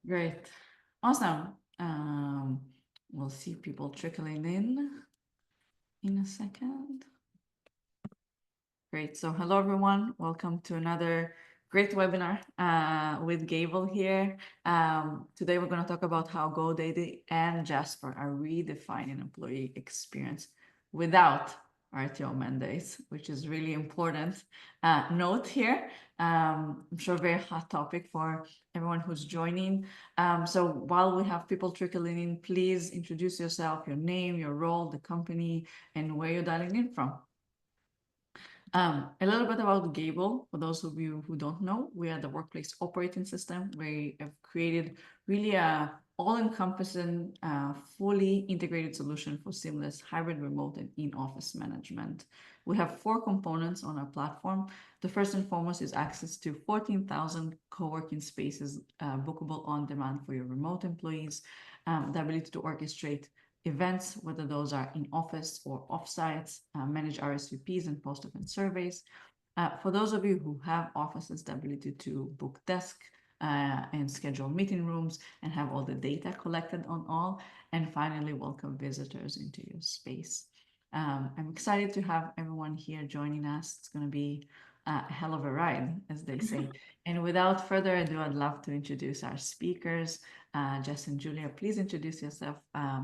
Great. Awesome. We'll see people trickling in a second. Great. So hello, everyone. Welcome to another great webinar with Gable here. Today, we're going to talk about how GoDaddy and Jasper are redefining employee experience without RTO mandates, which is really important note here. I'm sure very hot topic for everyone who's joining. So while we have people trickling in, please introduce yourself, your name, your role, the company, and where you're dialing in from. A little bit about Gable, for those of you who don't know, we are the workplace operating system. We have created really a all-encompassing, fully integrated solution for seamless hybrid, remote, and in-office management. We have 4 components on our platform. The first and foremost is access to 14,000 co-working spaces, bookable on demand for your remote employees, the ability to orchestrate events, whether those are in office or offsites, manage RSVPs and post-event surveys. For those of you who have offices, the ability to book desk and schedule meeting rooms and have all the data collected on all. And finally, welcome visitors into your space. I'm excited to have everyone here joining us. It's going to be a hell of a ride, as they say. And without further ado, I'd love to introduce our speakers. Jess and Julia, please introduce yourself.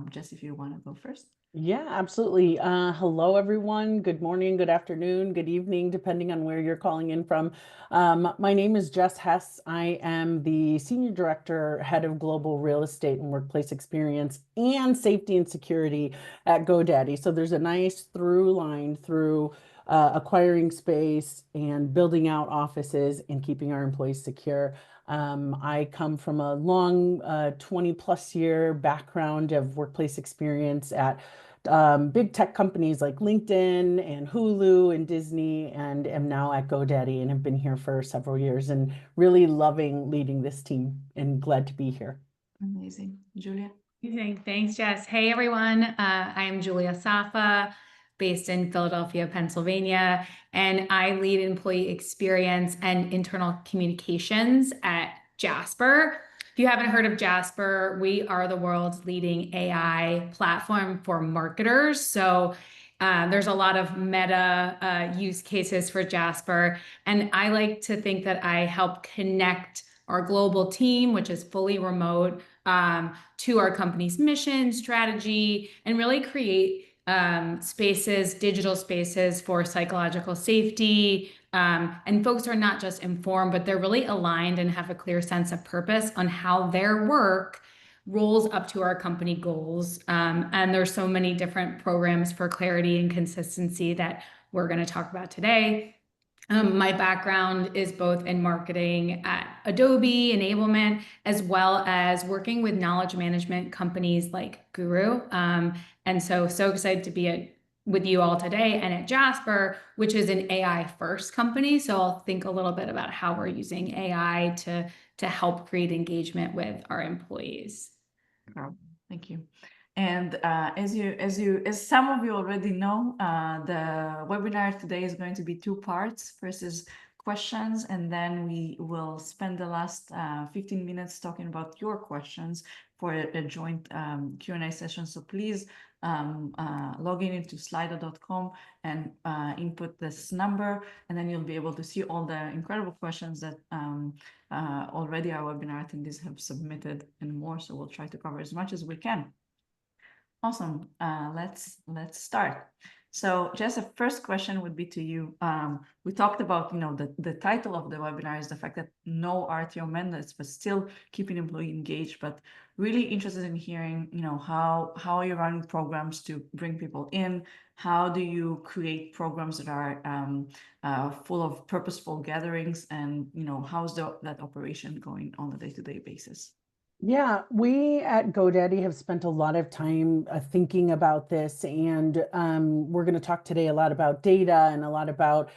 Jess, if you want to go first. Yeah, absolutely. Hello, everyone. Good morning, good afternoon, good evening, depending on where you're calling in from. My name is Jess Hess. I am the Senior Director, Head of Global Real Estate and Workplace Experience and Safety and Security at GoDaddy. So there's a nice through line through acquiring space and building out offices and keeping our employees secure. I come from a long 20 plus year background of workplace experience at big tech companies like LinkedIn and Hulu and Disney, and am now at GoDaddy and have been here for several years and really loving leading this team and glad to be here. Amazing. Julia? Amazing. Thanks, Jess. Hey, everyone. I am Julia Safa, based in Philadelphia, Pennsylvania, and I lead employee experience and internal communications at Jasper. If you haven't heard of Jasper, we are the world's leading AI platform for marketers. So there's a lot of meta use cases for Jasper, and I like to think that I help connect our global team, which is fully remote, to our company's mission, strategy, and really create spaces, digital spaces for psychological safety. And folks are not just informed, but they're really aligned and have a clear sense of purpose on how their work rolls up to our company goals. And there's so many different programs for clarity and consistency that we're going to talk about today. My background is both in marketing at Adobe, enablement, as well as working with knowledge management companies like Guru. And so excited to be with you all today and at Jasper, which is an AI first company. So I'll think a little bit about how we're using AI to help create engagement with our employees. Thank you. And as some of you already know, the webinar today is going to be 2 parts. First is questions, and then we will spend the last 15 minutes talking about your questions for a joint Q&A session. So please log in into slido.com and input this number, and then you'll be able to see all the incredible questions that already our webinar attendees have submitted and more. So we'll try to cover as much as we can. Awesome. Let's start. So Jess, the first question would be to you. We talked about, the title of the webinar is the fact that no RTO mandates, but still keeping employee engaged. But really interested in hearing, how are you running programs to bring people in? How do you create programs that are full of purposeful gatherings? And, how's that operation going on a day-to-day basis? Yeah, we at GoDaddy have spent a lot of time thinking about this, and we're going to talk today a lot about data and a lot about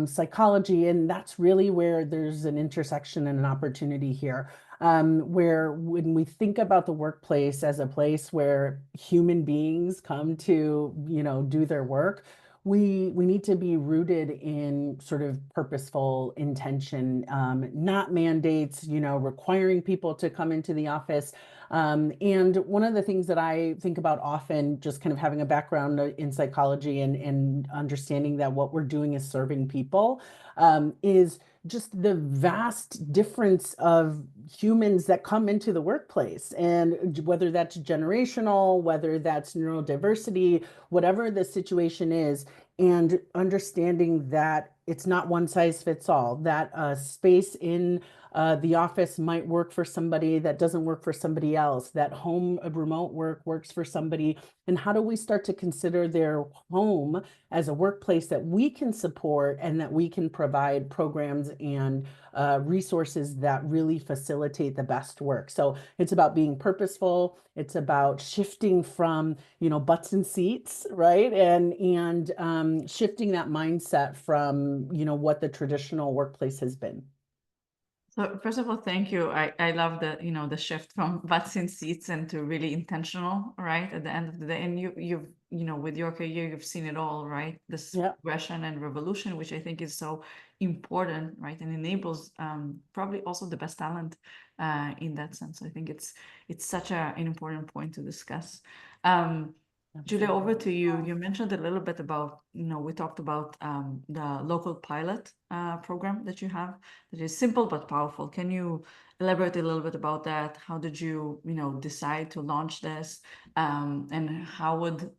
psychology, and that's really where there's an intersection and an opportunity here, where when we think about the workplace as a place where human beings come to, do their work, we need to be rooted in sort of purposeful intention, not mandates, requiring people to come into the office. And one of the things that I think about often, just kind of having a background in psychology and understanding that what we're doing is serving people, is just the vast difference of humans that come into the workplace, and whether that's generational, whether that's neurodiversity, whatever the situation is, and understanding that it's not one size fits all, that space in the office might work for somebody that doesn't work for somebody else, that home remote work works for somebody. And how do we start to consider their home as a workplace that we can support and that we can provide programs and resources that really facilitate the best work? So it's about being purposeful. It's about shifting from, butts and seats, right? And shifting that mindset from, what the traditional workplace has been. So first of all, thank you. I love the shift from butts in seats into really intentional, right? At the end of the day, and you've with your career, you've seen it all, right? This progression and revolution, which I think is so important, right? And enables probably also the best talent in that sense. I think it's such an important point to discuss. Julia, over to you. You mentioned a little bit about, we talked about the local pilot program that you have that is simple but powerful. Can you elaborate a little bit about that? How did you, decide to launch this? And how would,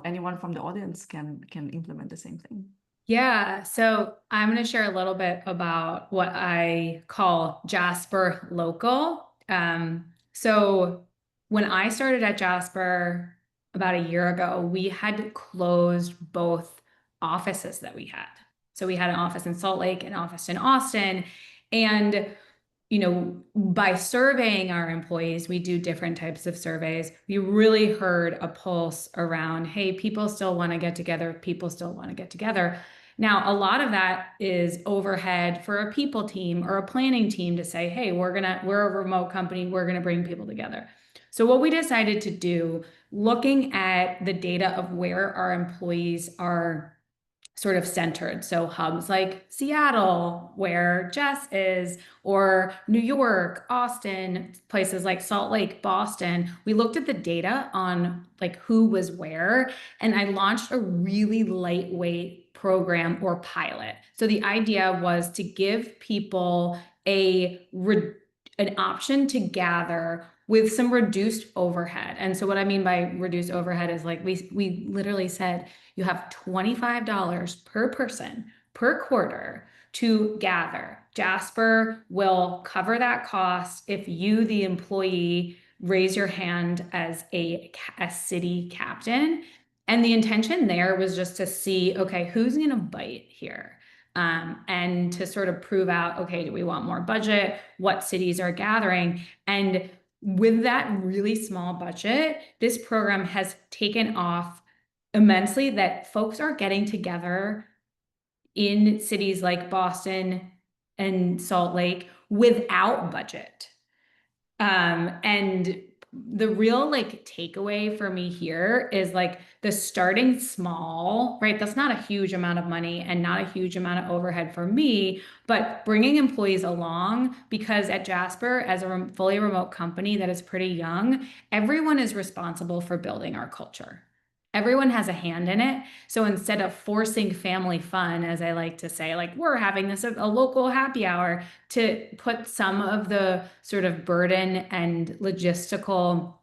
anyone from the audience can implement the same thing? Yeah, so I'm going to share a little bit about what I call Jasper Local. So when I started at Jasper about a year ago, we had closed both offices that we had. So we had an office in Salt Lake, an office in Austin, and by surveying our employees, we do different types of surveys. We really heard a pulse around, hey, people still want to get together. People still want to get together. Now, a lot of that is overhead for a people team or a planning team to say, hey, we're a remote company. We're going to bring people together. So what we decided to do, looking at the data of where our employees are sort of centered. So hubs like Seattle, where Jess is, or New York, Austin, places like Salt Lake, Boston. We looked at the data on like who was where, and I launched a really lightweight program or pilot. So the idea was to give people an option to gather with some reduced overhead. And so what I mean by reduced overhead is like we literally said, you have $25 per person per quarter to gather. Jasper will cover that cost if you, the employee, raise your hand as a city captain. And the intention there was just to see, okay, who's going to bite here? And to sort of prove out, okay, do we want more budget? What cities are gathering? And with that really small budget, this program has taken off immensely, that folks are getting together in cities like Boston and Salt Lake without budget. And the real takeaway for me here is the starting small, right? That's not a huge amount of money and not a huge amount of overhead for me, but bringing employees along, because at Jasper, as a fully remote company that is pretty young, everyone is responsible for building our culture. Everyone has a hand in it. So instead of forcing family fun, as I like to say, we're having this a local happy hour, to put some of the sort of burden and logistical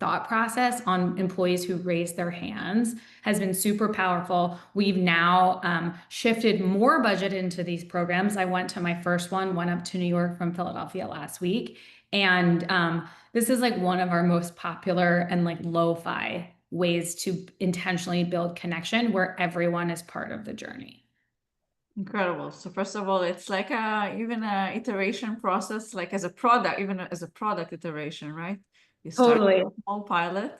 thought process on employees who raise their hands has been super powerful. We've now shifted more budget into these programs. I went to my first one, went up to New York from Philadelphia last week. And this is one of our most popular and lo-fi ways to intentionally build connection where everyone is part of the journey. Incredible. So first of all, it's even a iteration process, as a product, even as a product iteration, right? You start with a small pilot.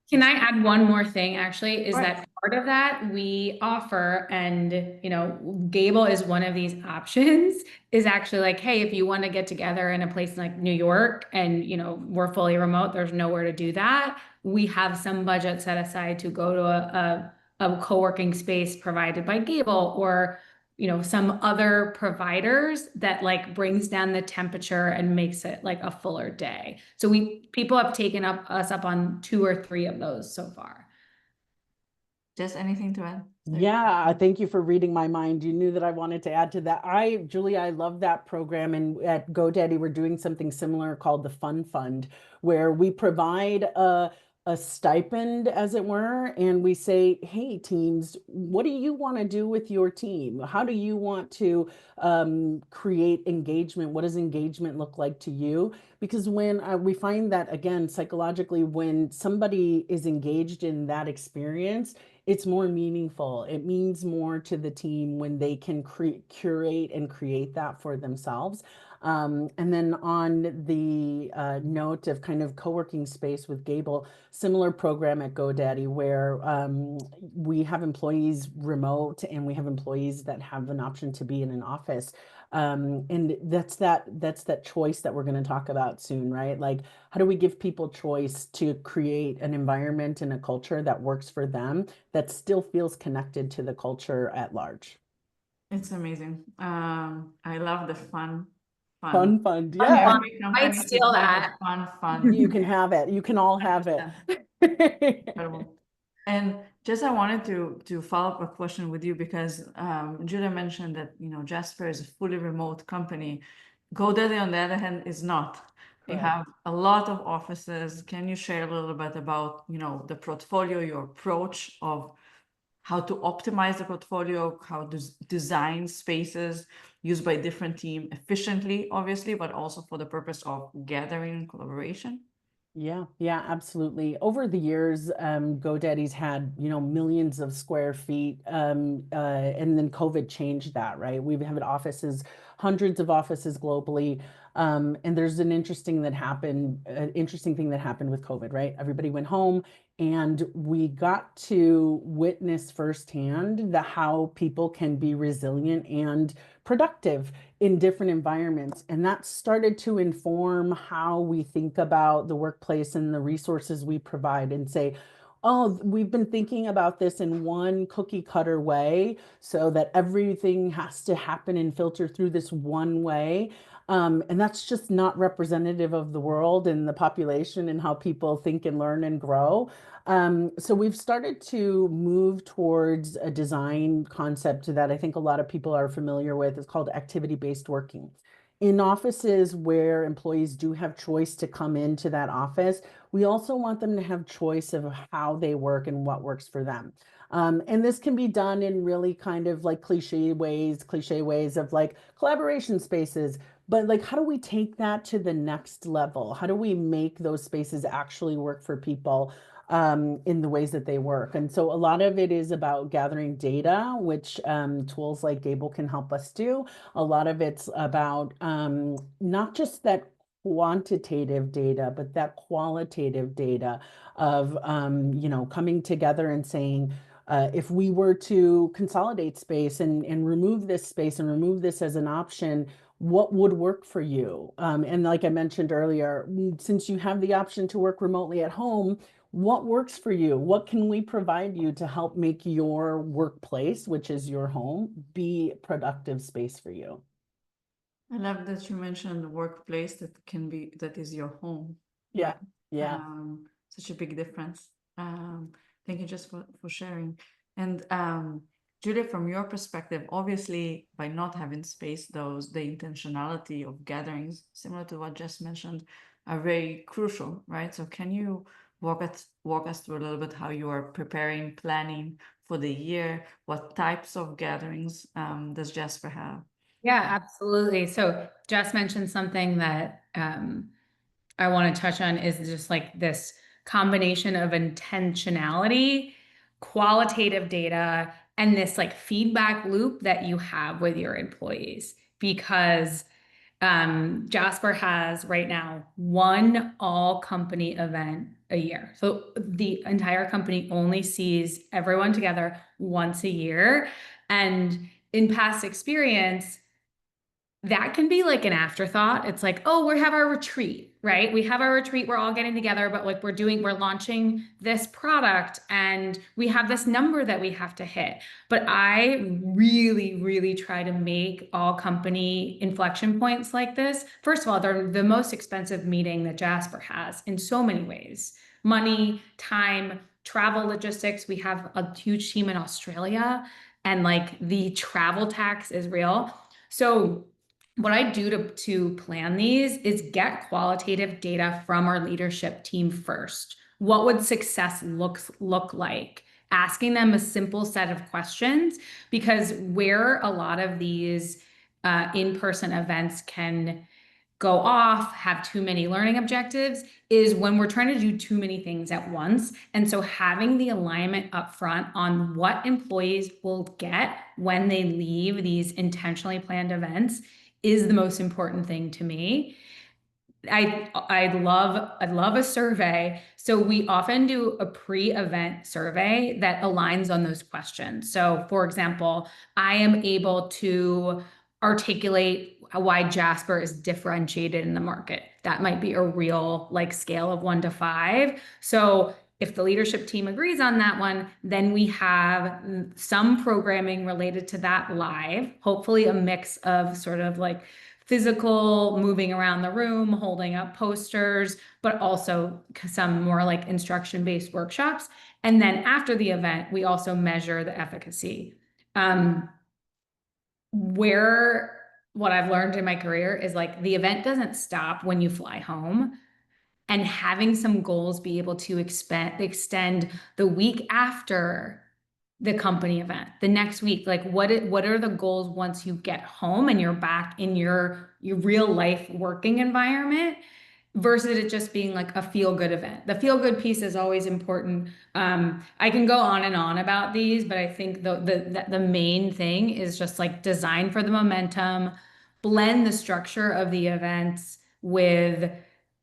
Can I add one more thing, actually, is that part of that we offer, and, Gable is one of these options, is actually hey, if you want to get together in a place like New York and, we're fully remote, there's nowhere to do that. We have some budget set aside to go to a co-working space provided by Gable or, you know, some other providers that like brings down the temperature and makes it like a fuller day. So people have taken us up on 2 or 3 of those so far. Just anything to add? Sorry. Yeah, thank you for reading my mind. You knew that I wanted to add to that. Julie, I love that program. And at GoDaddy, we're doing something similar called the Fun Fund, where we provide a stipend, as it were, and we say, hey, teams, what do you want to do with your team? How do you want to create engagement? What does engagement look like to you? Because when we find that, again, psychologically, when somebody is engaged in that experience, it's more meaningful. It means more to the team when they can curate and create that for themselves. And then on the note of kind of co-working space with Gable, similar program at GoDaddy where we have employees remote and we have employees that have an option to be in an office. And that's that choice that we're going to talk about soon, right? Like, how do we give people choice to create an environment and a culture that works for them, that still feels connected to the culture at large? It's amazing. I love the fun. Fun fund, Fun, yeah. fun. Every I'd company should steal have that. a fun. You can have it. You can all have it. Incredible. And just I wanted to follow up a question with you because Julia mentioned that, you know, Jasper is a fully remote company. GoDaddy, on the other hand, is not. You Correct. have a lot of offices. Can you share a little bit about, you know, the portfolio, your approach of how to optimize the portfolio, how to design spaces used by different teams efficiently, obviously, but also for the purpose of gathering collaboration? Yeah, absolutely. Over the years, GoDaddy's had, you know, millions of square feet, and then COVID changed that, right? We've had offices, hundreds of offices globally, and there's an interesting thing that happened with COVID, right? Everybody went home, and we got to witness firsthand how people can be resilient and productive in different environments. And that started to inform how we think about the workplace and the resources we provide and say, oh, we've been thinking about this in one cookie cutter way so that everything has to happen and filter through this one way. And that's just not representative of the world and the population and how people think and learn and grow. So we've started to move towards a design concept that I think a lot of people are familiar with. It's called activity-based working. In offices where employees do have choice to come into that office, we also want them to have choice of how they work and what works for them. And this can be done in really kind of like cliche ways of like collaboration spaces. But like, how do we take that to the next level? How do we make those spaces actually work for people in the ways that they work? And so a lot of it is about gathering data, which tools like Gable can help us do. A lot of it's about not just that quantitative data, but that qualitative data of, you know, coming together and saying, if we were to consolidate space and remove this space and remove this as an option, what would work for you? And like I mentioned earlier, since you have the option to work remotely at home, what works for you? What can we provide you to help make your workplace, which is your home, be a productive space for you? I love that you mentioned the workplace that is your home. Yeah, yeah. Such a big difference. Thank you just for sharing. And Julia, from your perspective, obviously by not having space, the intentionality of gatherings, similar to what Jess mentioned, are very crucial, right? So can you walk us through a little bit how you are preparing, planning for the year? What types of gatherings does Jasper have? Yeah, absolutely. So Jess mentioned something that I want to touch on is just like this combination of intentionality, qualitative data, and this like feedback loop that you have with your employees. Because Jasper has right now one all company event a year. So the entire company only sees everyone together once a year. And in past experience, that can be like an afterthought. It's like, oh, we have our retreat, right? We have our retreat, we're all getting together, but like we're launching this product and we have this number that we have to hit. But I really, really try to make all company inflection points like this. First of all, they're the most expensive meeting that Jasper has in so many ways. Money, time, travel, logistics. We have a huge team in Australia, and like the travel tax is real. So what I do to plan these is get qualitative data from our leadership team first. What would success look like? Asking them a simple set of questions, because where a lot of these in-person events can go off, have too many learning objectives, is when we're trying to do too many things at once. And so having the alignment up front on what employees will get when they leave these intentionally planned events is the most important thing to me. I love a survey. So we often do a pre-event survey that aligns on those questions. So for example, I am able to articulate why Jasper is differentiated in the market. That might be a real like scale of 1 to 5. So if the leadership team agrees on that one, then we have some programming related to that live, hopefully a mix of sort of like physical, moving around the room, holding up posters, but also some more like instruction-based workshops. And then after the event, we also measure the efficacy. What I've learned in my career is like the event doesn't stop when you fly home. And having some goals be able to extend the week after the company event, the next week, like what are the goals once you get home and you're back in your real life working environment, versus it just being like a feel-good event. The feel-good piece is always important. I can go on and on about these, but I think the main thing is just like design for the momentum, blend the structure of the events with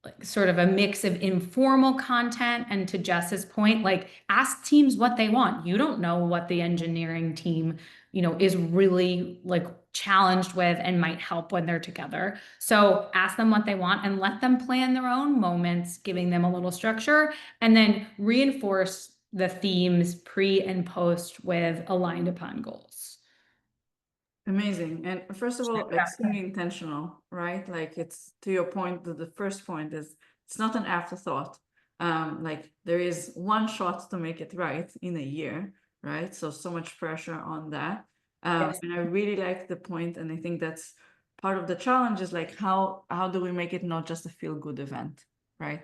like sort of a mix of informal content. And to Jess's point, like ask teams what they want. You don't know what the engineering team, is really like challenged with and might help when they're together. So ask them what they want and let them plan their own moments, giving them a little structure, and then reinforce the themes pre and post with aligned upon goals. Amazing. And first of all, extremely intentional, right? Like it's to your point, the first point is it's not an afterthought. Like there is one shot to make it right in a year, right? So much pressure on that. Yes. And I really like the point, and I think that's part of the challenge is like how do we make it not just a feel-good event, right?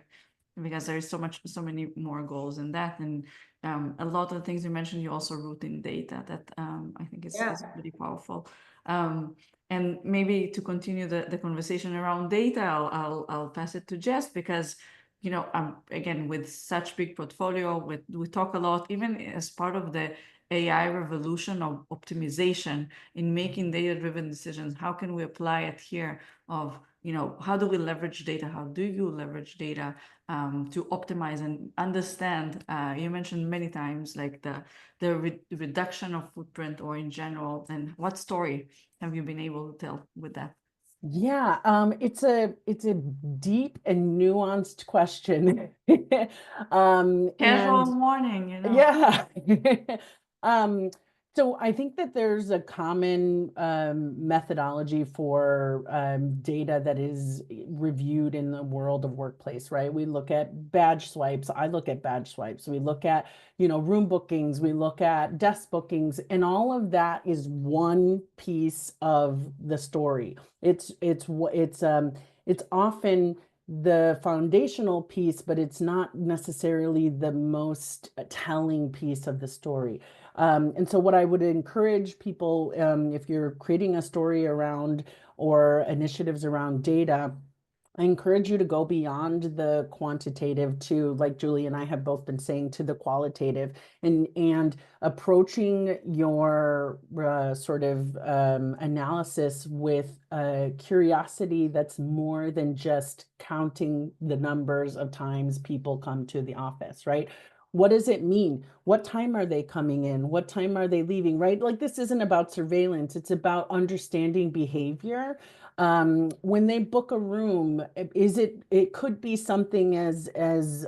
Because there is so many more goals in that. And a lot of the things you mentioned, you also root in data that I think is really powerful. And maybe to continue the conversation around data, I'll pass it to Jess, because again, with such big portfolio, we talk a lot, even as part of the AI revolution of optimization in making data-driven decisions. How can we apply it here? How do we leverage data? How do you leverage data to optimize and understand? You mentioned many times like the reduction of footprint, or in general, and what story have you been able to tell with that? Yeah, it's a deep and nuanced question. Casual morning, Yeah. So I think that there's a common methodology for data that is reviewed in the world of workplace, right? We look at badge swipes. I look at badge swipes. We look at, room bookings. We look at desk bookings, and all of that is one piece of the story. It's often the foundational piece, but it's not necessarily the most telling piece of the story. And so what I would encourage people, if you're creating a story around or initiatives around data, I encourage you to go beyond the quantitative to, like Julie and I have both been saying, to the qualitative, and approaching your sort of analysis with a curiosity that's more than just counting the numbers of times people come to the office, right? What does it mean? What time are they coming in? What time are they leaving, right? Like this isn't about surveillance. It's about understanding behavior. When they book a room, it could be something as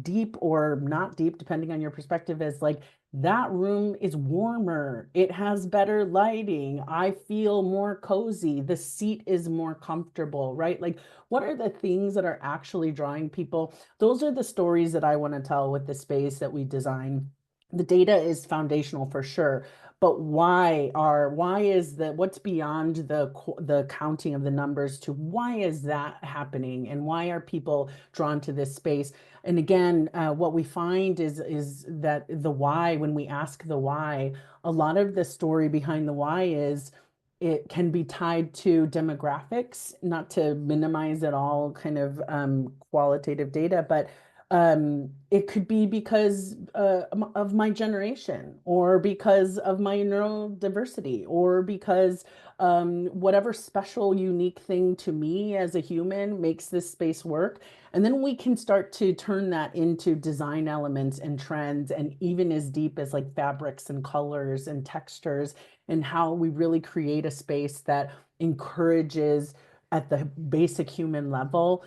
deep or not deep, depending on your perspective, as like that room is warmer. It has better lighting. I feel more cozy. The seat is more comfortable, right? Like, what are the things that are actually drawing people? Those are the stories that I want to tell with the space that we design. The data is foundational for sure, but why is the what's beyond the counting of the numbers to why is that happening and why are people drawn to this space? And again, what we find is that the why, when we ask the why, a lot of the story behind the why is it can be tied to demographics, not to minimize at all kind of qualitative data, but it could be because of my generation or because of my neurodiversity or because whatever special, unique thing to me as a human makes this space work. And then we can start to turn that into design elements and trends, and even as deep as like fabrics and colors and textures, and how we really create a space that encourages at the basic human level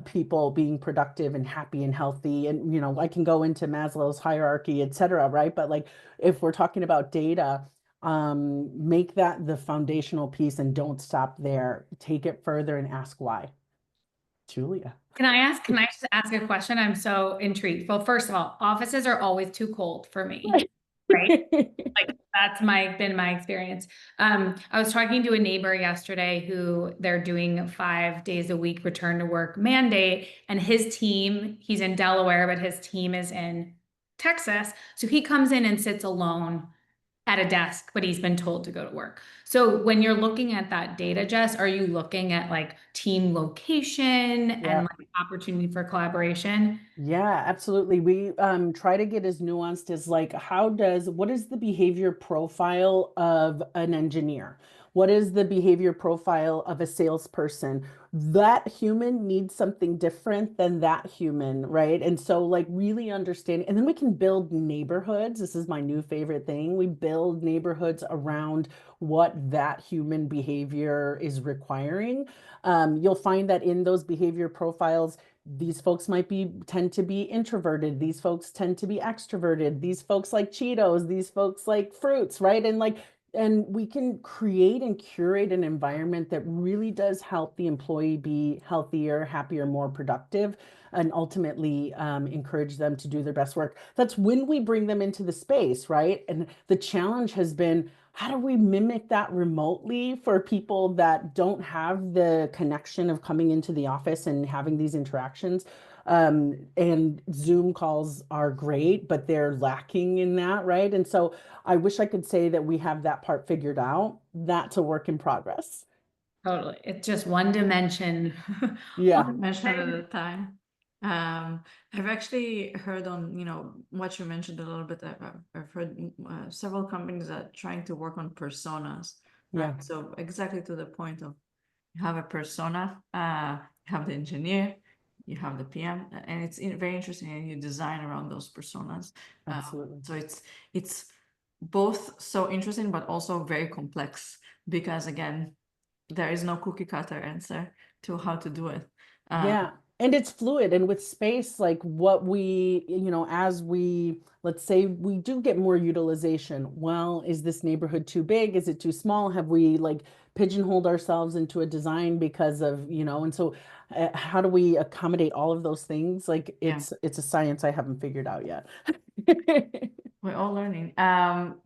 people being productive and happy and healthy. And I can go into Maslow's hierarchy, et cetera, right? But like if we're talking about data, make that the foundational piece and don't stop there. Take it further and ask why. Julia. Can I just ask a question? I'm so intrigued. Well, first of all, offices are always too cold for me, right? Like that's been my experience. I was talking to a neighbor yesterday who they're doing 5 days a week return to work mandate, and his team, he's in Delaware, but his team is in Texas. So he comes in and sits alone at a desk, but he's been told to go to work. So when you're looking at that data, Jess, are you looking at like team location and like opportunity for collaboration? Yeah, absolutely. We try to get as nuanced as like, what is the behavior profile of an engineer? What is the behavior profile of a salesperson? That human needs something different than that human, right? And so, like, really understanding, and then we can build neighborhoods. This is my new favorite thing. We build neighborhoods around what that human behavior is requiring. You'll find that in those behavior profiles, these folks tend to be introverted. These folks tend to be extroverted. These folks like Cheetos. These folks like fruits, right? And we can create and curate an environment that really does help the employee be healthier, happier, more productive, and ultimately encourage them to do their best work. That's when we bring them into the space, right? And the challenge has been, how do we mimic that remotely for people that don't have the connection of coming into the office and having these interactions? And Zoom calls are great, but they're lacking in that, right? And so I wish I could say that we have that part figured out. That's a work in progress. Totally. It's just one dimension. Yeah. One dimension at a time. I've actually heard on, what you mentioned a little bit. I've heard several companies that are trying to work on personas. Right? Yeah. So exactly to the point of you have a persona, you have the engineer, you have the PM, and it's very interesting, and you design around those personas. Absolutely. So it's both so interesting, but also very complex because again, there is no cookie cutter answer to how to do it. Yeah. And it's fluid. And with space, like what we, as we, let's say we do get more utilization. Well, is this neighborhood too big? Is it too small? Have we like pigeonholed ourselves into a design because of, and so how do we accommodate all of those things? Like it's a science I haven't figured out yet. We're all learning.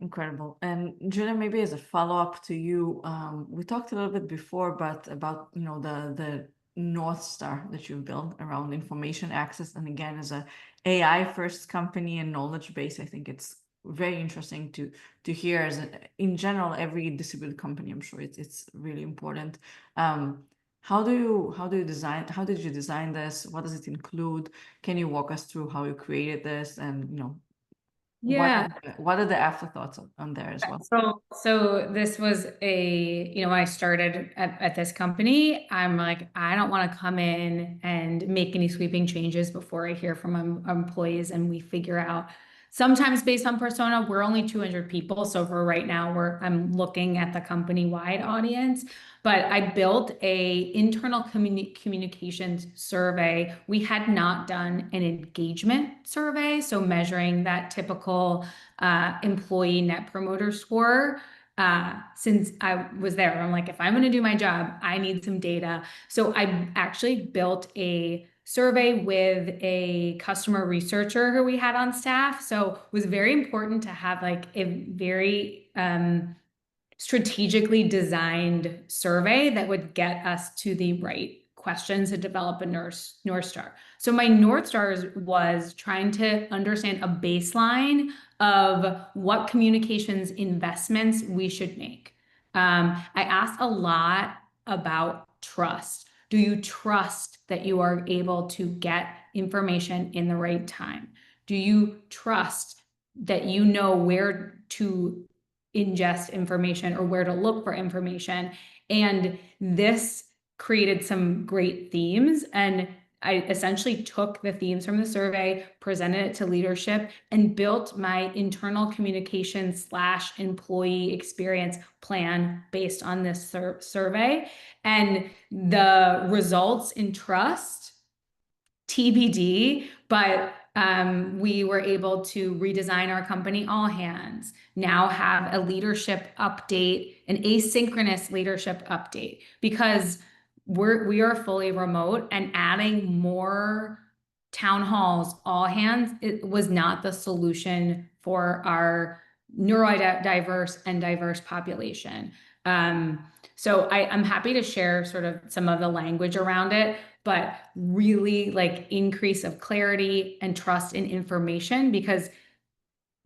Incredible. And Julia, maybe as a follow-up to you, we talked a little bit before, but about, the North Star that you've built around information access. And again, as a AI first company and knowledge base, I think it's very interesting to hear in general, every distributed company, I'm sure it's really important. How did you design this? What does it include? Can you walk us through how you created this and, Yeah. What are the afterthoughts on there as well? So this was when I started at this company, I'm like, I don't want to come in and make any sweeping changes before I hear from employees and we figure out. Sometimes based on persona, we're only 200 people. So for right now, I'm looking at the company-wide audience. But I built a internal communications survey. We had not done an engagement survey, so measuring that typical employee net promoter score since I was there. I'm like, if I'm going to do my job, I need some data. So I actually built a survey with a customer researcher who we had on staff. So it was very important to have like a very strategically designed survey that would get us to the right questions to develop a North Star. So my North Stars was trying to understand a baseline of what communications investments we should make. I asked a lot about trust. Do you trust that you are able to get information in the right time? Do you trust that you know where to ingest information or where to look for information? And this created some great themes. And I essentially took the themes from the survey, presented it to leadership, and built my internal communication / employee experience plan based on this survey. And the results in trust, TBD, but we were able to redesign our company all hands, now have a leadership update, an asynchronous leadership update, because we are fully remote, and adding more town halls, all hands, it was not the solution for our neurodiverse and diverse population. So I'm happy to share sort of some of the language around it, but really like increase of clarity and trust in information, because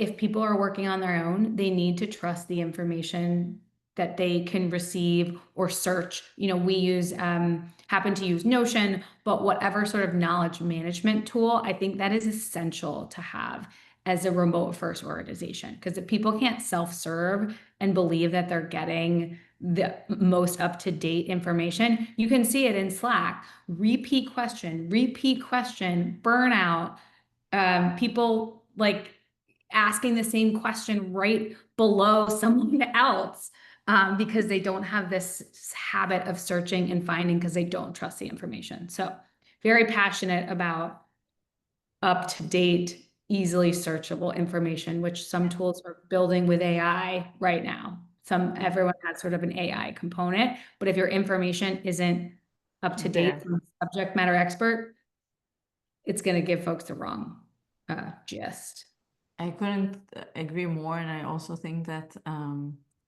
if people are working on their own, they need to trust the information that they can receive or search. We happen to use Notion, but whatever sort of knowledge management tool, I think that is essential to have as a remote first organization. Because if people can't self-serve and believe that they're getting the most up-to-date information, you can see it in Slack. Repeat question, burnout, people like asking the same question right below someone else because they don't have this habit of searching and finding because they don't trust the information. So very passionate about up-to-date, easily searchable information, which some tools are building with AI right now. Everyone has sort of an AI component, but if your information isn't up to date from a subject matter expert, it's going to give folks the wrong gist. I couldn't agree more, and I also think that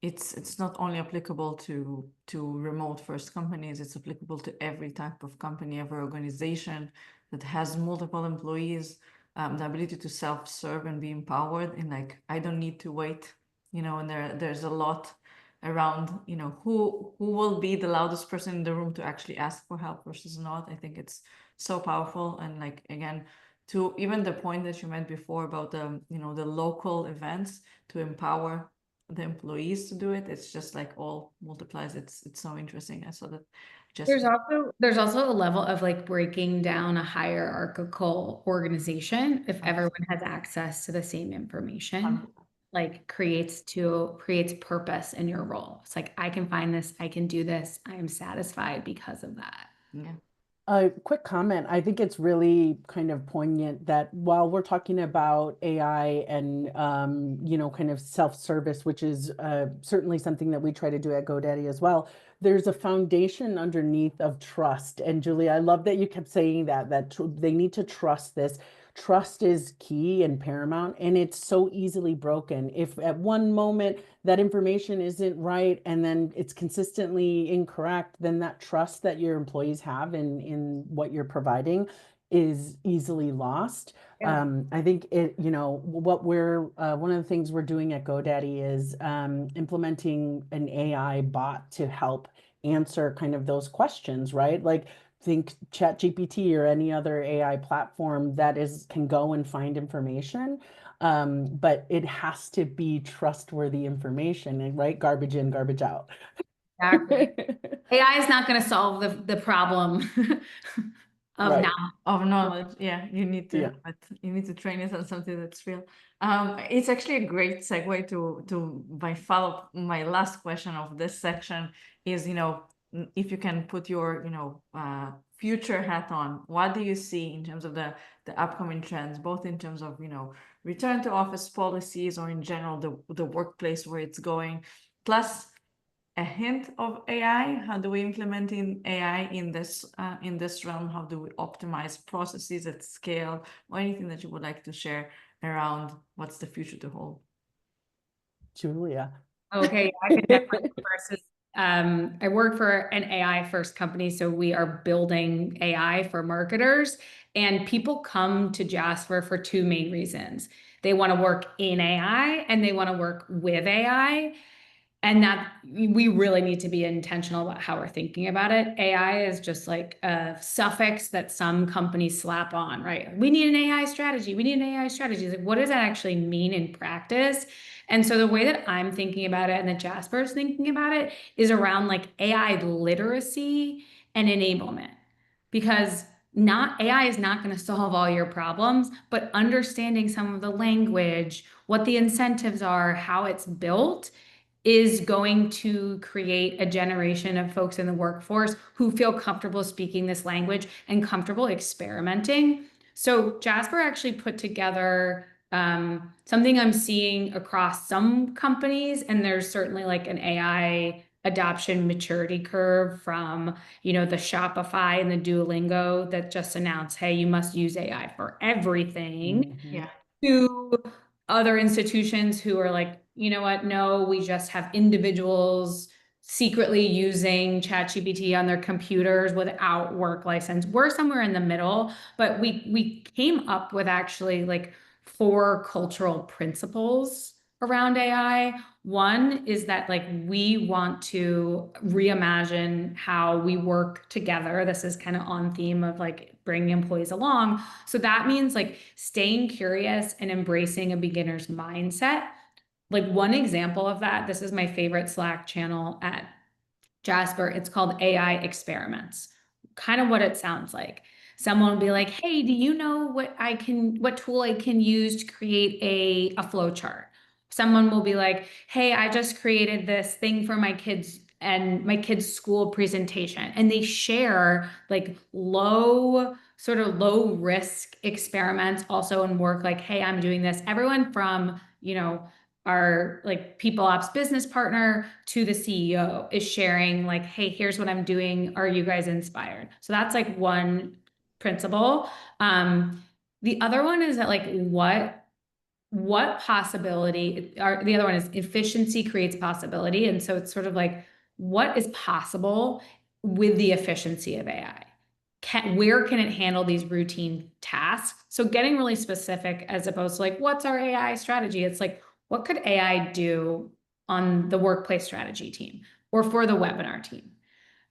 it's not only applicable to remote first companies, it's applicable to every type of company, every organization that has multiple employees, the ability to self-serve and be empowered, and like, I don't need to wait, and there's a lot around, who will be the loudest person in the room to actually ask for help versus not. I think it's so powerful. And like, again, to even the point that you made before about the local events, to empower the employees to do it, it's just like all multiplies. It's so interesting. I saw that. There's also a level of like breaking down a hierarchical organization. If everyone has access to the same information, like creates purpose in your role. It's like, I can find this, I can do this, I am satisfied because of that. Yeah. A quick comment. I think it's really kind of poignant that while we're talking about AI and, kind of self-service, which is certainly something that we try to do at GoDaddy as well, there's a foundation underneath of trust. And Julie, I love that you kept saying that they need to trust this. Trust is key and paramount, and it's so easily broken. If at one moment that information isn't right and then it's consistently incorrect, then that trust that your employees have in what you're providing is easily lost. Yeah. I think what one of the things we're doing at GoDaddy is implementing an AI bot to help answer kind of those questions, right? Like, think ChatGPT or any other AI platform that can go and find information. But it has to be trustworthy information, right? Garbage in, garbage out. Exactly. AI is not going to solve the problem of Right. knowledge. Of knowledge, yeah, you need to Yeah. but you need to train it on something that's real. It's actually a great segue to my last question of this section is, if you can put your, future hat on, what do you see in terms of the upcoming trends, both in terms of, return to office policies or in general the workplace where it's going, plus a hint of AI? How do we implement AI in this realm? How do we optimize processes at scale, or anything that you would like to share around what's the future to hold? Julia. Okay, I can definitely go first. I work for an AI first company, so we are building AI for marketers, and people come to Jasper for two main reasons. They want to work in AI and they want to work with AI. And that we really need to be intentional about how we're thinking about it. AI is just like a suffix that some companies slap on, right? We need an AI strategy. We need an AI strategy. It's like, what does that actually mean in practice? And so the way that I'm thinking about it and that Jasper is thinking about it is around like AI literacy and enablement. Because AI is not going to solve all your problems, but understanding some of the language, what the incentives are, how it's built, is going to create a generation of folks in the workforce who feel comfortable speaking this language and comfortable experimenting. So Jasper actually put together something I'm seeing across some companies, and there's certainly like an AI adoption maturity curve from, the Shopify and the Duolingo that just announced, hey, you must use AI for everything. Yeah. To other institutions who are like, you know what, no, we just have individuals secretly using ChatGPT on their computers without work license. We're somewhere in the middle, but we came up with actually like 4 cultural principles around AI. One is that like we want to reimagine how we work together. This is kind of on theme of like bringing employees along. So that means like staying curious and embracing a beginner's mindset. Like one example of that, this is my favorite Slack channel at Jasper. It's called AI Experiments. Kind of what it sounds like. Someone will be like, hey, do you know what tool I can use to create a flow chart? Someone will be like, hey, I just created this thing for my kids and my kids' school presentation. And they share like low risk experiments also in work, like, hey, I'm doing this. Everyone from, our like people ops business partner to the CEO is sharing like, hey, here's what I'm doing. Are you guys inspired? So that's like one principle. The other one is that like what possibility, or the other one is efficiency creates possibility. And so it's sort of like, what is possible with the efficiency of AI? Where can it handle these routine tasks? So getting really specific as opposed to like, what's our AI strategy? It's like, what could AI do on the workplace strategy team or for the webinar team?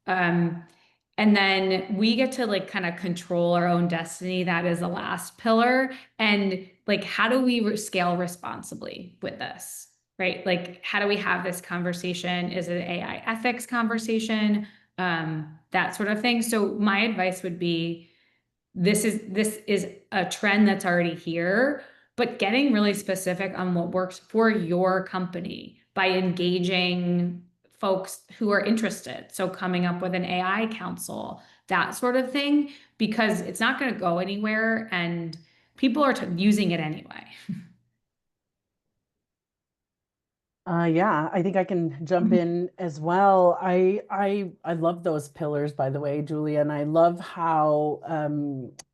And then we get to like kind of control our own destiny. That is the last pillar. And like, how do we scale responsibly with this? Right? Like, how do we have this conversation? Is it an AI ethics conversation? That sort of thing. So my advice would be, this is a trend that's already here, but getting really specific on what works for your company by engaging folks who are interested. So coming up with an AI council, that sort of thing, because it's not going to go anywhere and people are using it anyway. Yeah, I think I can jump in as well. I love those pillars, by the way, Julia, and I love how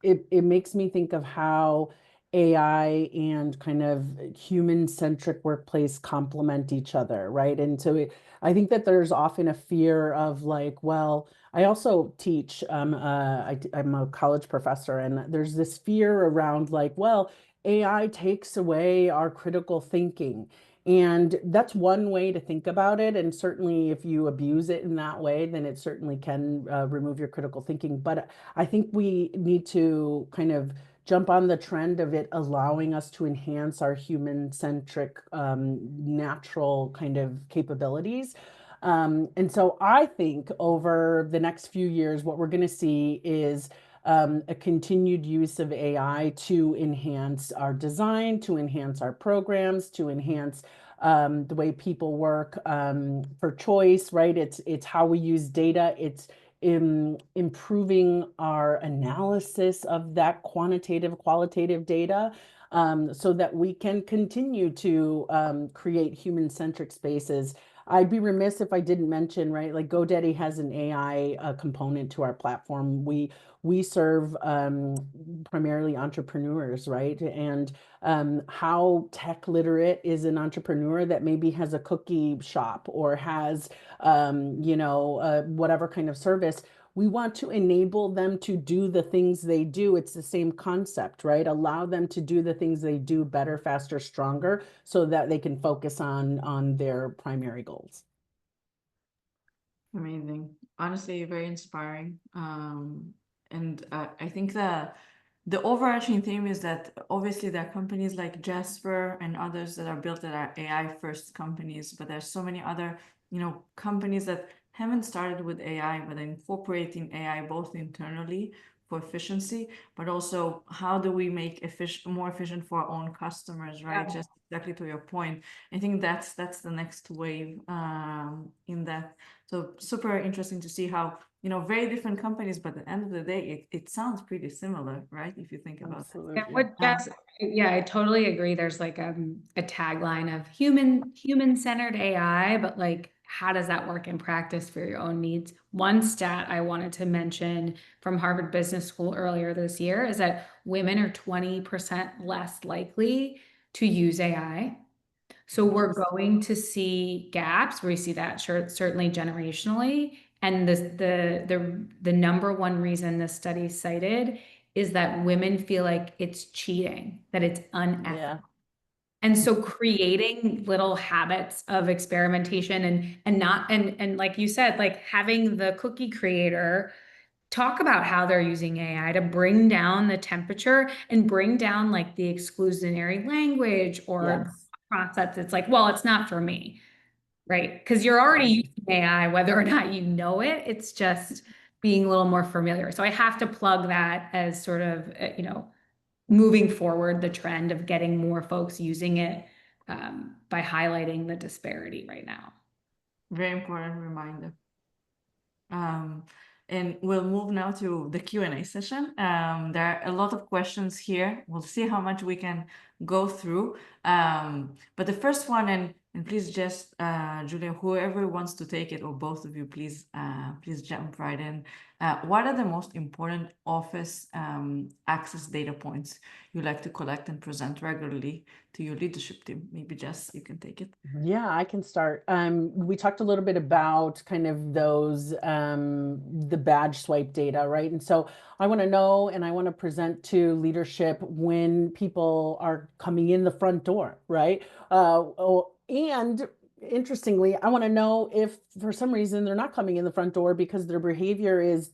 it makes me think of how AI and kind of human-centric workplace complement each other, right? And so I think that there's often a fear of like, well, I also teach, I'm a college professor, and there's this fear around like, well, AI takes away our critical thinking. And that's one way to think about it. And certainly if you abuse it in that way, then it certainly can remove your critical thinking. But I think we need to kind of jump on the trend of it allowing us to enhance our human-centric, natural kind of capabilities. And so I think over the next few years, what we're going to see is a continued use of AI to enhance our design, to enhance our programs, to enhance the way people work for choice, right? It's how we use data. It's improving our analysis of that qualitative data, so that we can continue to create human-centric spaces. I'd be remiss if I didn't mention, right? Like GoDaddy has an AI component to our platform. We serve primarily entrepreneurs, right? And how tech literate is an entrepreneur that maybe has a cookie shop or has, whatever kind of service. We want to enable them to do the things they do. It's the same concept, right? Allow them to do the things they do better, faster, stronger, so that they can focus on their primary goals. Amazing. Honestly, very inspiring. And I think the overarching theme is that obviously there are companies like Jasper and others that are built that are AI first companies, but there's so many other, companies that haven't started with AI, but are incorporating AI both internally for efficiency, but also how do we make more efficient for our own customers, right? Yeah. Just exactly to your point. I think that's the next wave in that. So super interesting to see how, very different companies, but at the end of the day, it sounds pretty similar, right? If you think about it. Absolutely. Yeah, I totally agree. There's like a tagline of human-centered AI, but like, how does that work in practice for your own needs? One stat I wanted to mention from Harvard Business School earlier this year is that women are 20% less likely to use AI. So we're going to see gaps. We see that certainly generationally. And the number one reason this study cited is that women feel like it's cheating, that it's unethical. Yeah. And so creating little habits of experimentation and like you said, like having the cookie creator talk about how they're using AI to bring down the temperature and bring down like the exclusionary language or Yes. concepts. It's like, well, it's not for me, right? Because you're already using AI, whether or not you know it. It's just being a little more familiar. So I have to plug that as sort of, moving forward the trend of getting more folks using it by highlighting the disparity right now. Very important reminder. And we'll move now to the Q&A session. There are a lot of questions here. We'll see how much we can go through. But the first one, and please just, Julia, whoever wants to take it, or both of you, please jump right in. What are the most important Office access data points you like to collect and present regularly to your leadership team? Maybe Jess, you can take it. Yeah, I can start. We talked a little bit about kind of those, the badge swipe data, right? And so I want to know, and I want to present to leadership when people are coming in the front door, right? And interestingly, I want to know if for some reason they're not coming in the front door because their behavior is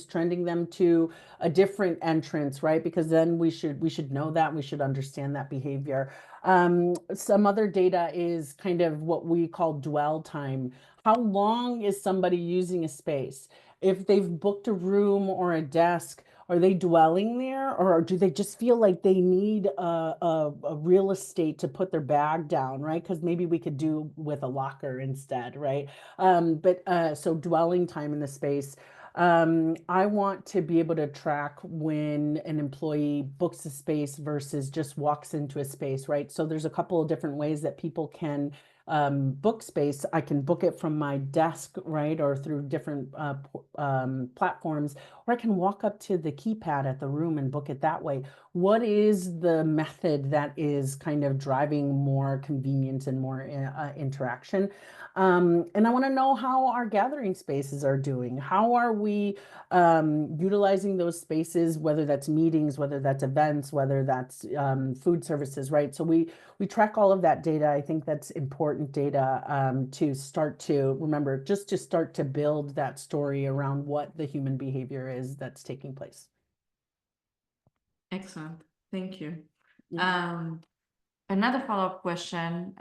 trending them to a different entrance, right? Because then we should know that, we should understand that behavior. Some other data is kind of what we call dwell time. How long is somebody using a space? If they've booked a room or a desk, are they dwelling there, or do they just feel like they need a real estate to put their bag down, right? Because maybe we could do with a locker instead, right? So dwelling time in the space. I want to be able to track when an employee books a space versus just walks into a space, right? So there's a couple of different ways that people can book space. I can book it from my desk, right? Or through different platforms, or I can walk up to the keypad at the room and book it that way. What is the method that is kind of driving more convenience and more interaction? And I want to know how our gathering spaces are doing. How are we utilizing those spaces, whether that's meetings, whether that's events, whether that's food services, right? So we track all of that data. I think that's important data to start to remember, just to start to build that story around what the human behavior is that's taking place. Excellent. Thank you. Yeah. Another follow-up question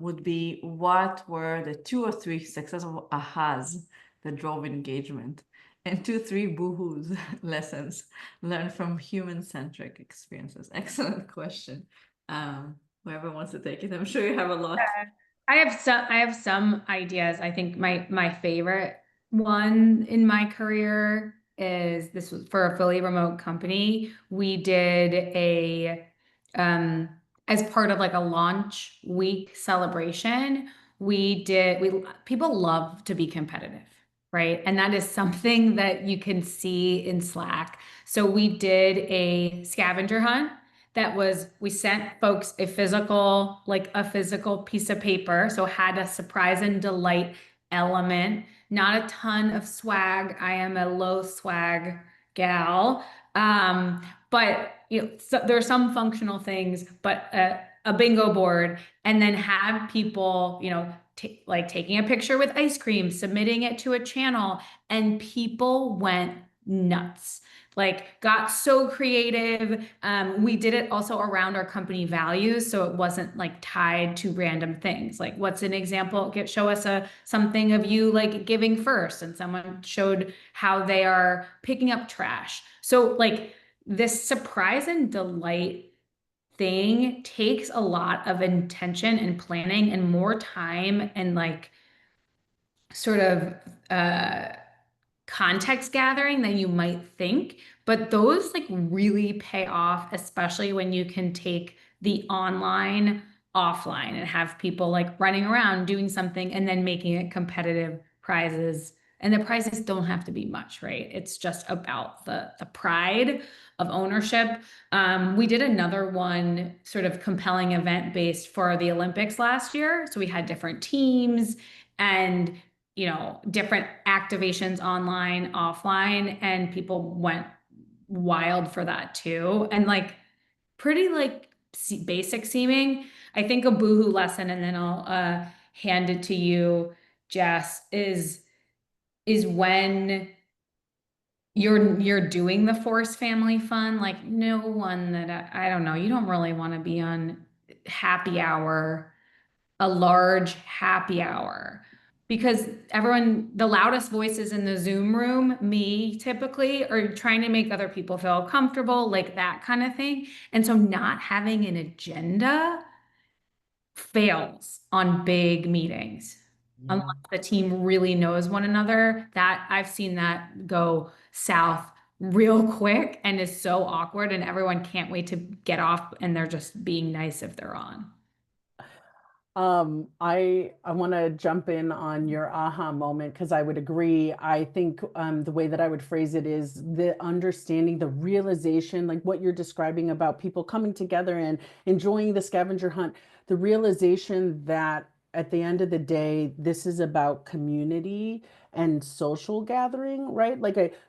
would be, what were the 2 or 3 successful ahas that drove engagement, and 2, 3 boohoo's lessons learned from human-centric experiences? Excellent question. Whoever wants to take it, I'm sure you have a lot. I have some ideas. I think my favorite one in my career is, this was for a fully remote company. We did a as part of like a launch week celebration, people love to be competitive, right? And that is something that you can see in Slack. So we did a scavenger hunt we sent folks a physical piece of paper. So it had a surprise and delight element, not a ton of swag. I am a low swag gal. But so there are some functional things, but a bingo board, and then have people, taking a picture with ice cream, submitting it to a channel, and people went nuts. Got so creative. We did it also around our company values, so it wasn't tied to random things. What's an example? Show us something of you giving first, and someone showed how they are picking up trash. So this surprise and delight thing takes a lot of intention and planning and more time and sort of context gathering than you might think, but those really pay off, especially when you can take the online offline and have people running around doing something and then making it competitive prizes. And the prizes don't have to be much, right? It's just about the pride of ownership. We did another one, sort of compelling event based for the Olympics last year. So we had different teams and different activations online, offline, and people went wild for that too. And pretty basic seeming. I think a boohoo lesson, and then I'll hand it to you, Jess, is when you're doing the forced family fun, no one that I don't know, you don't really want to be on happy hour, a large happy hour, because the loudest voices in the Zoom room, me typically, are trying to make other people feel comfortable, that kind of thing. And so not having an agenda fails on big meetings. Yeah. Unless the team really knows one another. That I've seen that go south real quick and is so awkward, and everyone can't wait to get off, and they're just being nice if they're on. I want to jump in on your aha moment, because I would agree. I think the way that I would phrase it is the understanding, the realization, like what you're describing about people coming together and enjoying the scavenger hunt, the realization that at the end of the day, this is about community and social gathering, right?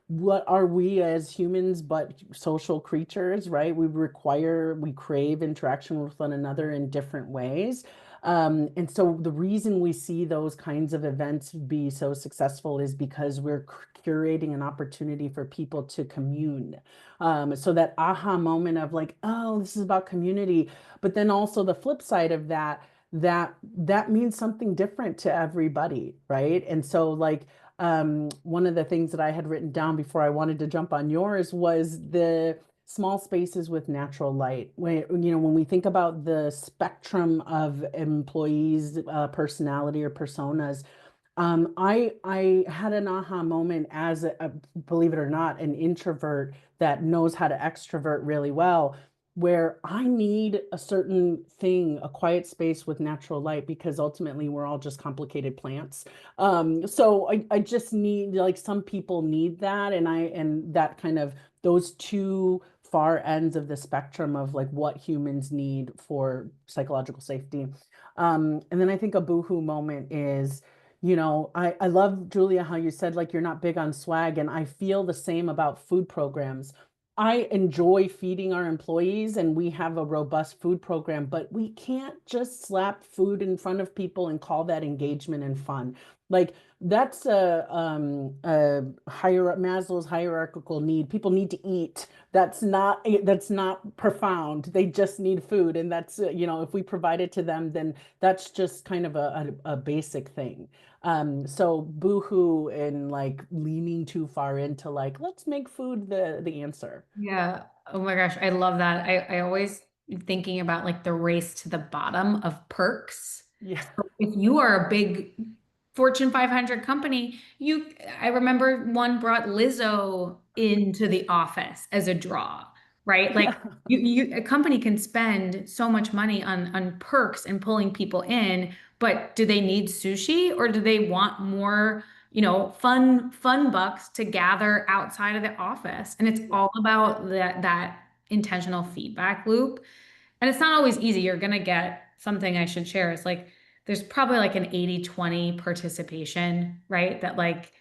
What are we as humans but social creatures, right? We crave interaction with one another in different ways. And so the reason we see those kinds of events be so successful is because we're curating an opportunity for people to commune. So that aha moment of oh, this is about community, but then also the flip side of that means something different to everybody, right? And so one of the things that I had written down before I wanted to jump on yours was the small spaces with natural light. When we think about the spectrum of employees, personality or personas, I had an aha moment as believe it or not, an introvert that knows how to extrovert really well. where I need a certain thing, a quiet space with natural light, because ultimately we're all just complicated plants. So I just need, like, some people need that, and that kind of, those two far ends of the spectrum of like what humans need for psychological safety. And then I think a boohoo moment is, I love, Julia, how you said like you're not big on swag, and I feel the same about food programs. I enjoy feeding our employees, and we have a robust food program, but we can't just slap food in front of people and call that engagement and fun. Like, that's a higher Maslow's hierarchical need. People need to eat. That's not profound. They just need food, and that's if we provide it to them, then that's just kind of a basic thing. So boohoo and like leaning too far into like, let's make food the answer. Yeah. Oh my gosh, I love that. I always thinking about like the race to the bottom of perks. Yeah. So if you are a big Fortune 500 company, I remember one brought Lizzo into the office as a draw, right? Like Yeah. a company can spend so much money on perks and pulling people in, but do they need sushi, or do they want more, fun bucks to gather outside of the office? And it's Yeah. all about that intentional feedback loop. And it's not always easy. You're going to get something I should share. It's like there's probably like an 80-20 participation, right? That like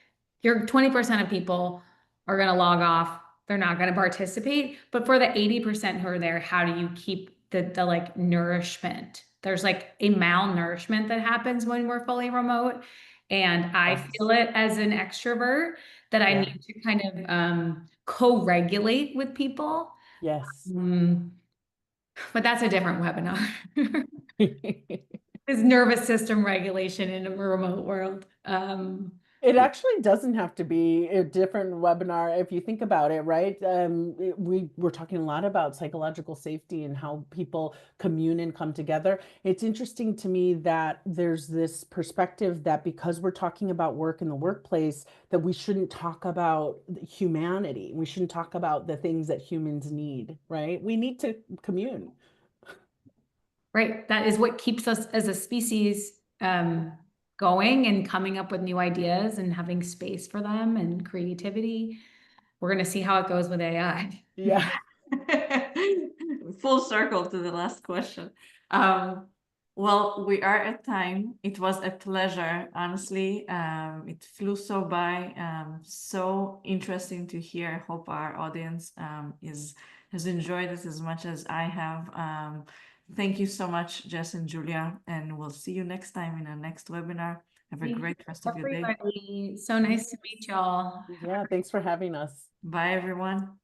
your 20% of people are going to log off. They're not going to participate. But for the 80% who are there, how do you keep the like nourishment? There's like a malnourishment that happens when we're fully remote. And I Yes. feel it as an extrovert that I Yeah. need to kind of co-regulate with people. Yes. Um, but that's a different webinar. Is nervous system regulation in a remote world. It actually doesn't have to be a different webinar if you think about it, right? We're talking a lot about psychological safety and how people commune and come together. It's interesting to me that there's this perspective that because we're talking about work in the workplace, that we shouldn't talk about humanity. We shouldn't talk about the things that humans need, right? We need to commune. right. That is what keeps us as a species going and coming up with new ideas and having space for them and creativity. We're going to see how it goes with AI. Yeah. Full circle to the last question. Well, we are at time. It was a pleasure, honestly. It flew so by. So interesting to hear. Hope our audience has enjoyed it as much as I have. Thank you so much, Jess and Julia, and we'll see you next time in our next webinar. Have a great rest of your day. Everybody, so nice to meet y'all. Yeah. Thanks for having us. Bye, everyone.